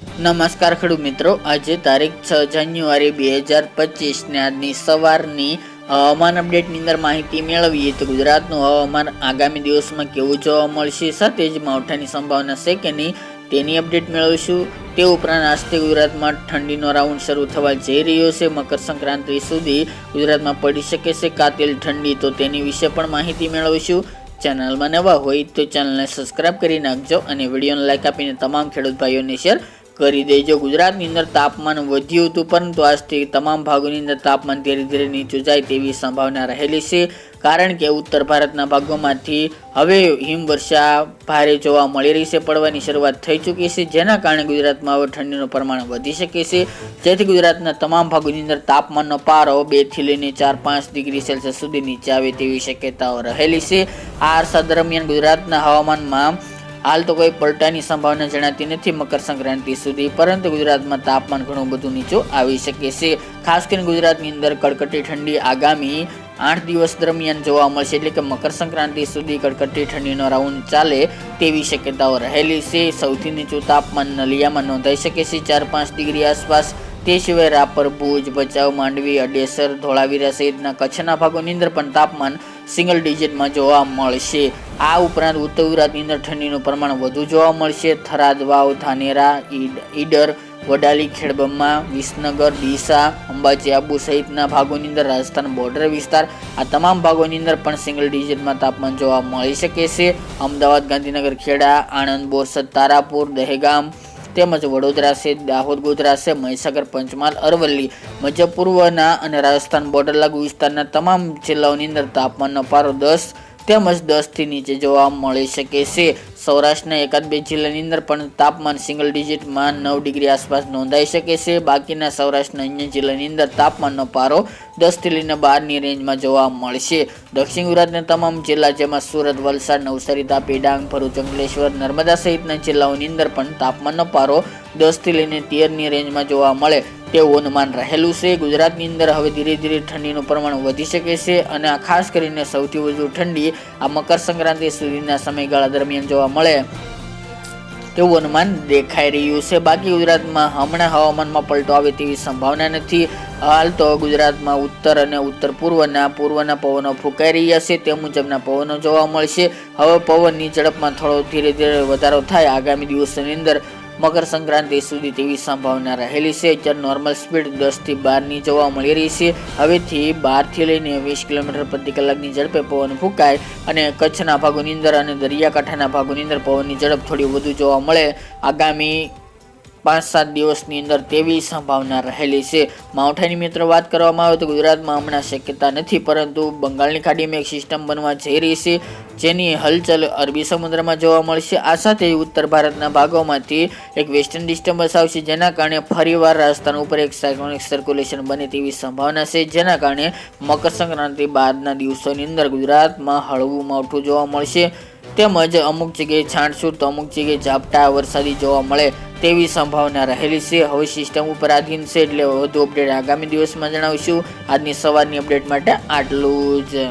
નમસ્કાર ખેડૂત મિત્રો, આજે તારીખ 6 જાન્યુઆરી 2025 ને આજની સવારની હવામાન અપડેટની અંદર માહિતી મેળવીએ તો ગુજરાતનું હવામાન આગામી દિવસમાં કેવું જોવા મળશે, સાથે જ માવઠાની સંભાવના છે કે નહીં તેની અપડેટ મેળવીશું. તે ઉપરાંત આજથી ગુજરાતમાં ઠંડીનો રાઉન્ડ શરૂ થવા જઈ રહ્યો છે. મકર સંક્રાંતિ સુધી ગુજરાતમાં પડી શકે છે કાતિલ ઠંડી, તો તેની વિશે પણ માહિતી મેળવીશું. ચેનલમાં નવા હોય તો ચેનલને સબસ્ક્રાઇબ કરી નાખજો અને વિડીયોને લાઈક આપીને તમામ ખેડૂત ભાઈઓને શેર કરી દેજો. ગુજરાતની અંદર તાપમાન વધ્યું હતું, પરંતુ આજથી તમામ ભાગોની અંદર તાપમાન ધીરે ધીરે નીચું જાય તેવી સંભાવના રહેલી છે, કારણ કે ઉત્તર ભારતના ભાગોમાંથી હવે હિમવર્ષા ભારે જોવા મળી રહી છે, પડવાની શરૂઆત થઈ ચૂકી છે, જેના કારણે ગુજરાતમાં હવે ઠંડીનું પ્રમાણ વધી શકે છે, જેથી ગુજરાતના તમામ ભાગોની અંદર તાપમાનનો પારો 2 થી લઈને 4-5 ડિગ્રી સેલ્સિયસ સુધી નીચે આવે તેવી શક્યતાઓ રહેલી છે. આ અરસા દરમિયાન ગુજરાતના હવામાનમાં હાલ તો કોઈ પલટાની સંભાવના જણાતી નથી મકર સંક્રાંતિ સુધી, પરંતુ ગુજરાતમાં તાપમાન ઘણું બધું નીચું આવી શકે છે. ખાસ કરીને ગુજરાતની અંદર કડકડતી ઠંડી આગામી 8 દિવસ દરમિયાન જોવા મળશે, એટલે કે મકર સંક્રાંતિ સુધી કડકડતી ઠંડીનો રાઉન્ડ ચાલે તેવી શક્યતાઓ રહેલી છે. સૌથી નીચું તાપમાન નલિયામાં નોંધાઈ શકે છે 4-5 ડિગ્રી આસપાસ. તે સિવાય રાપર, ભુજ, ભચાઉ, માંડવી, અડેસર, ધોળાવીરા સહિતના કચ્છના ભાગોની અંદર પણ તાપમાન સિંગલ ડિજિટમાં જોવા મળશે. આ ઉપરાંત ઉત્તર ગુજરાતની અંદર ઠંડીનું પ્રમાણ વધુ જોવા મળશે. થરાદ, વાવ, ધાનેરા, ઈડર, વડાલી, ખેડબ્રહ્મા, વિસનગર, ડીસા, અંબાજી, આબુ સહિતના ભાગોની અંદર, રાજસ્થાન બોર્ડર વિસ્તાર, આ તમામ ભાગોની અંદર પણ સિંગલ ડિજિટમાં તાપમાન જોવા મળી શકે છે. અમદાવાદ, ગાંધીનગર, ખેડા, આણંદ, બોરસદ, તારાપુર, દહેગામ તેમજ વડોદરા છે, દાહોદ, ગોધરા છે, મહીસાગર, પંચમહાલ, અરવલ્લી, મધ્ય પૂર્વના અને રાજસ્થાન બોર્ડર લાગુ વિસ્તારના તમામ જિલ્લાઓની અંદર તાપમાનનો પારો 10 તેમજ 10 થી નીચે જોવા મળી શકે છે. સૌરાષ્ટ્રના 1-2 જિલ્લાની અંદર પણ તાપમાન સિંગલ ડિજિટમાં 9 ડિગ્રી આસપાસ નોંધાઈ શકે છે. બાકીના સૌરાષ્ટ્રના અન્ય જિલ્લાની અંદર તાપમાનનો પારો 10 થી લઈને 12ની રેન્જમાં જોવા મળશે. દક્ષિણ ગુજરાતના તમામ જિલ્લા જેમાં સુરત, વલસાડ, નવસારી, તાપી, ડાંગ, ભરૂચ, અંકલેશ્વર, નર્મદા સહિતના જિલ્લાઓની અંદર પણ તાપમાનનો પારો 10 થી લઈને 13ની રેન્જમાં જોવા મળે તેવું અનુમાન રહેલું છે. ગુજરાતની અંદર હવે ધીરે ધીરે ઠંડીનું પ્રમાણ વધી શકે છે, અને આ ખાસ કરીને સૌથી વધુ ઠંડી આ મકર સંક્રાંતિ સુધીના સમયગાળા દરમિયાન જોવા મળે તેવું અનુમાન દેખાઈ રહ્યું છે. બાકી ગુજરાતમાં હમણાં હવામાનમાં પલટો આવે તેવી સંભાવના નથી. હાલ તો ગુજરાતમાં ઉત્તર અને ઉત્તર પૂર્વના પવનો ફૂંકાઈ રહ્યા છે, તે મુજબના પવનો જોવા મળશે. હવે પવનની ઝડપમાં થોડો ધીરે ધીરે વધારો થાય આગામી દિવસોની અંદર મકર સંક્રાંતિ સુધી તેવી સંભાવના રહેલી છે. અત્યારે નોર્મલ સ્પીડ 10 થી 12ની જોવા મળી રહી છે. હવેથી 12 થી લઈને 20 કિલોમીટર પ્રતિ કલાકની ઝડપે પવન ફૂંકાય, અને કચ્છના ભાગોની અંદર અને દરિયાકાંઠાના ભાગોની અંદર પવનની ઝડપ થોડી વધુ જોવા મળે આગામી 5-7 દિવસની અંદર તેવી સંભાવના રહેલી છે. માવઠાની મિત્રો વાત કરવામાં આવે તો ગુજરાતમાં હમણાં શક્યતા નથી, પરંતુ બંગાળની ખાડીમાં એક સિસ્ટમ બનવા જઈ રહી છે, જેની હલચલ અરબી સમુદ્રમાં જોવા મળશે. આ સાથે ઉત્તર ભારતના ભાગોમાંથી એક વેસ્ટર્ન ડિસ્ટર્બન્સ આવશે, જેના કારણે ફરીવાર રાજસ્થાન ઉપર એક સાયક્લોનિક સર્ક્યુલેશન બને તેવી સંભાવના છે, જેના કારણે મકર સંક્રાંતિ બાદના દિવસોની અંદર ગુજરાતમાં હળવું માવઠું જોવા મળશે, તેમજ અમુક જગ્યાએ છાંટછૂટ તો અમુક જગ્યાએ ઝાપટા વરસાદી જોવા મળે તેવી સંભાવના રહેલી છે. હવે સિસ્ટમ ઉપર આધીન છે, એટલે વધુ અપડેટ આગામી દિવસમાં જણાવીશું. આજની સવારની અપડેટ માટે આટલું જ.